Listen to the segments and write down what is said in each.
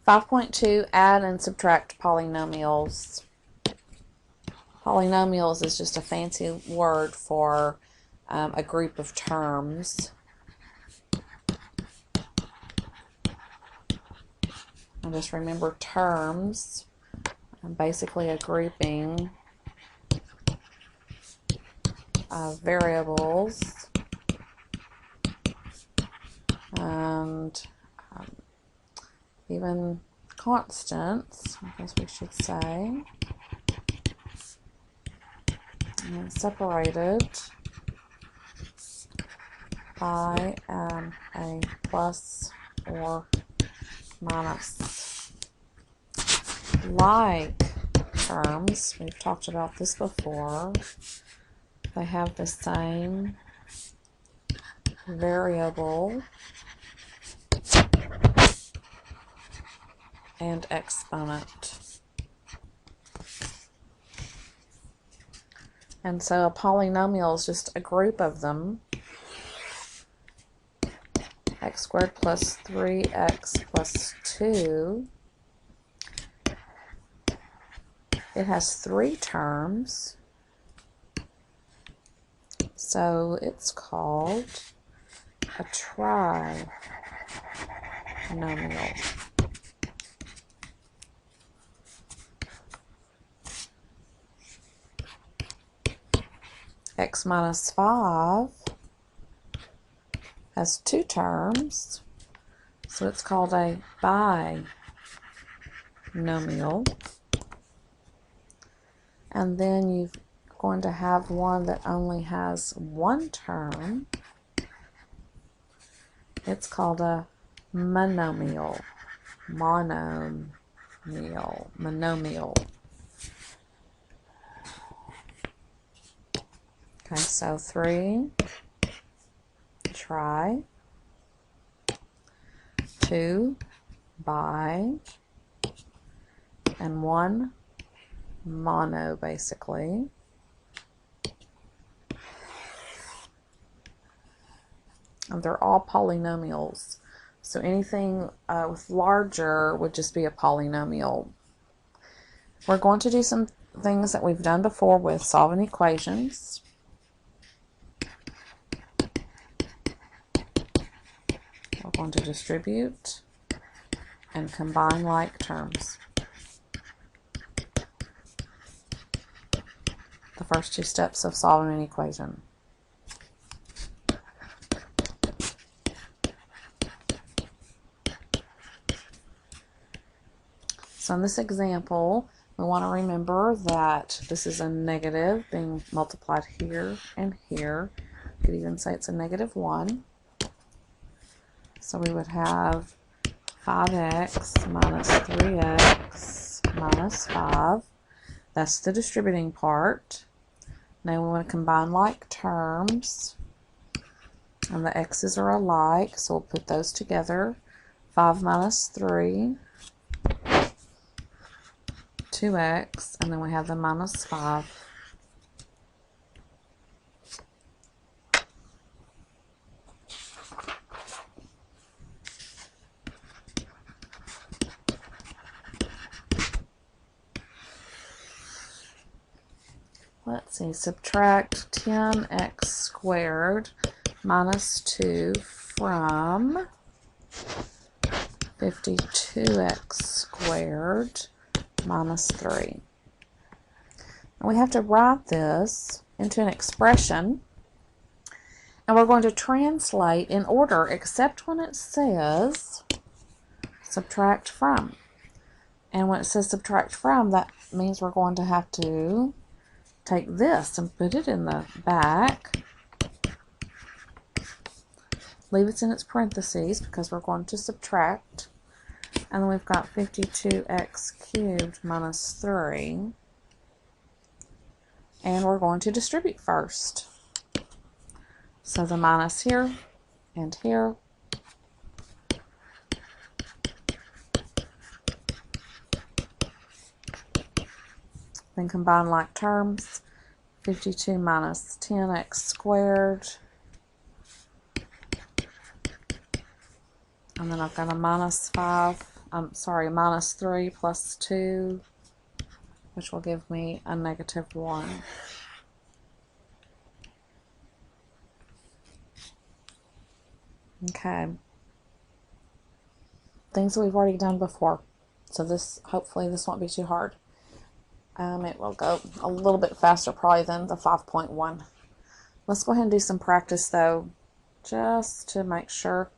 5.2, add and subtract polynomials. Polynomials is just a fancy word for a group of terms. And just remember, terms are basically a grouping of variables and even constants, I guess we should say, and separated by a plus or minus. Like terms, we've talked about this before, they have the same variable and exponent. And so a polynomial is just a group of them. X squared plus 3x plus 2. It has 3 terms, so it's called a trinomial. X minus 5 has 2 terms, so it's called a binomial. And then you're going to have one that only has 1 term. It's called a monomial. Monomial. Okay, so 3 tri, 2 bi, and 1 mono, basically. And they're all polynomials. So anything with larger would just be a polynomial. We're going to do some things that we've done before with solving equations. We're going to distribute and combine like terms. The first 2 steps of solving an equation. So in this example, we want to remember that this is a negative being multiplied here and here. You could even say it's a -1. So we would have 5x minus 3x minus 5. That's the distributing part. Now we want to combine like terms. And the x's are alike, so we'll put those together. 5 minus 3. 2x, and then we have the minus 5. Let's see, subtract 10x squared minus 2 from 52x squared minus 3. And we have to write this into an expression, and we're going to translate in order except when it says subtract from. And when it says subtract from, that means we're going to have to take this and put it in the back, leave it in its parentheses because we're going to subtract. And then we've got 52x cubed minus 3. And we're going to distribute first. So the minus here and here. Then combine like terms. 52 minus 10x squared. And then I've got a minus 5 minus 3 plus 2, which will give me a negative 1. Okay. Things that we've already done before. So hopefully this won't be too hard. It will go a little bit faster probably than the 5.1. Let's go ahead and do some practice though, just to make sure.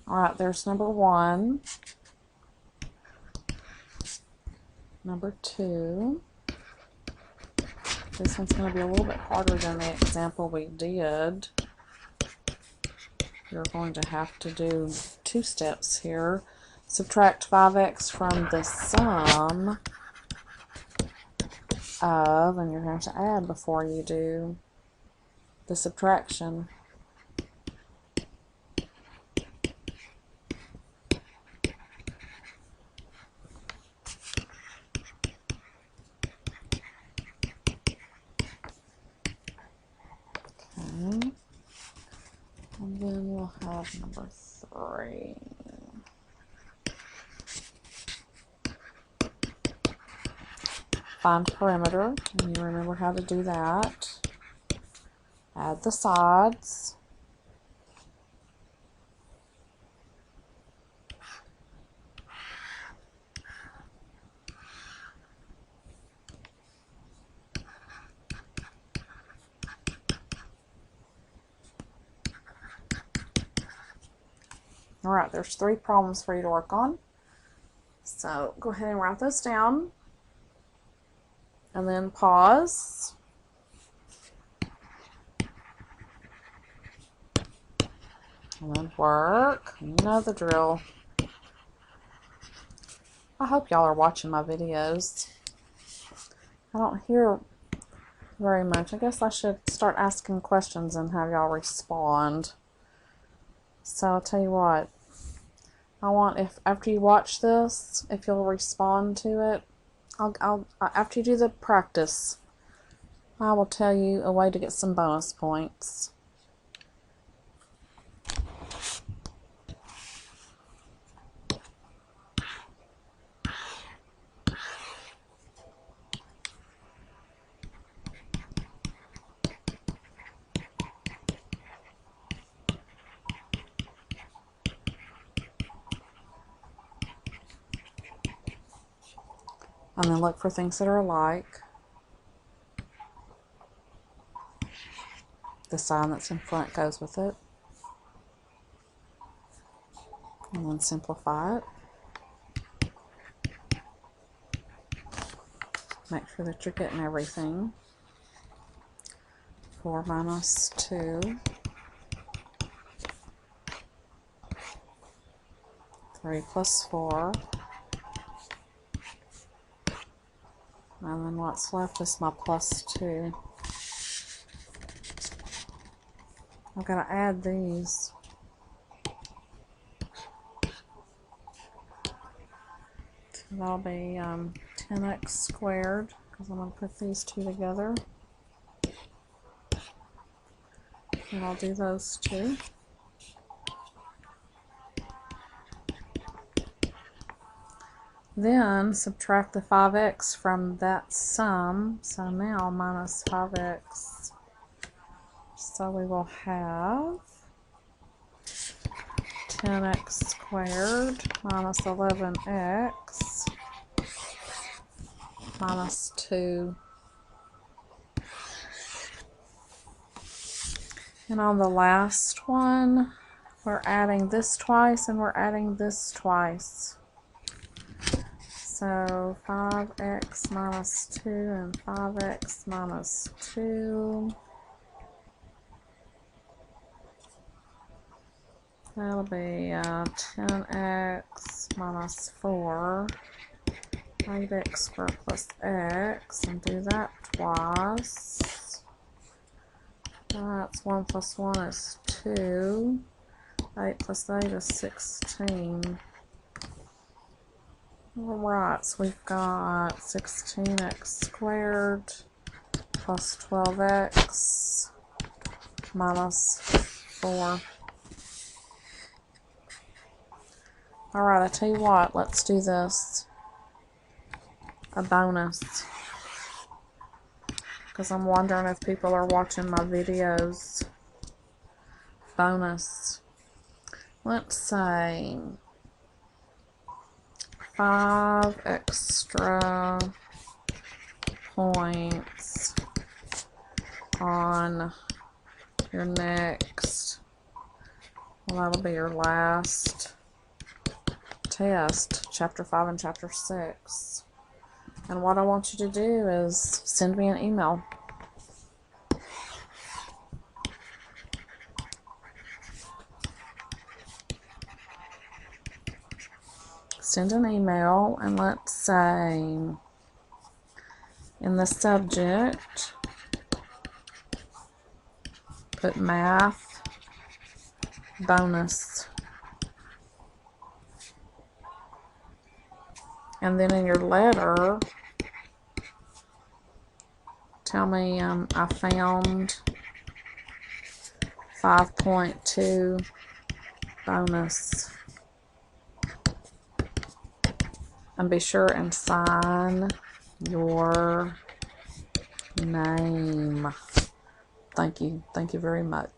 Alright, there's number 1. Number 2. This one's going to be a little bit harder than the example we did. You're going to have to do 2 steps here. Subtract 5x from the sum of, and you're going to have to add before you do the subtraction. Okay. And then we'll have number 3. Find perimeter, and you remember how to do that. Add the sides. Alright, there's 3 problems for you to work on. So go ahead and write those down. And then pause. And then work. You know the drill. I hope y'all are watching my videos. I don't hear very much. I guess I should start asking questions and have y'all respond. So I'll tell you what. I want, if after you watch this, if you'll respond to it, after you do the practice, I will tell you a way to get some bonus points. And then look for things that are alike. The sign that's in front goes with it. And then simplify it. Make sure that you're getting everything. 4 minus 2. 3 plus 4. And then what's left is my plus 2. I've got to add these. So that'll be 10x squared, because I'm going to put these 2 together. And I'll do those 2. Then subtract the 5x from that sum. So now minus 5x. So we will have 10x squared minus 11x minus 2. And on the last one, we're adding this twice and we're adding this twice. So 5x minus 2 and 5x minus 2. That'll be 10x minus 4. 8x squared plus x, and do that twice. That's 1 plus 1 is 2. 8 plus 8 is 16. Alright, so we've got 16x squared plus 12x minus 4. Alright, I tell you what, let's do this. A bonus. Because I'm wondering if people are watching my videos. Bonus. Let's say 5 extra points on your next, well, that'll be your last test, chapter 5 and chapter 6. And what I want you to do is send me an email. Send an email, and let's say in the subject put math bonus, and then in your letter tell me I found 5.2 bonus. And be sure and sign your name. Thank you. Thank you very much.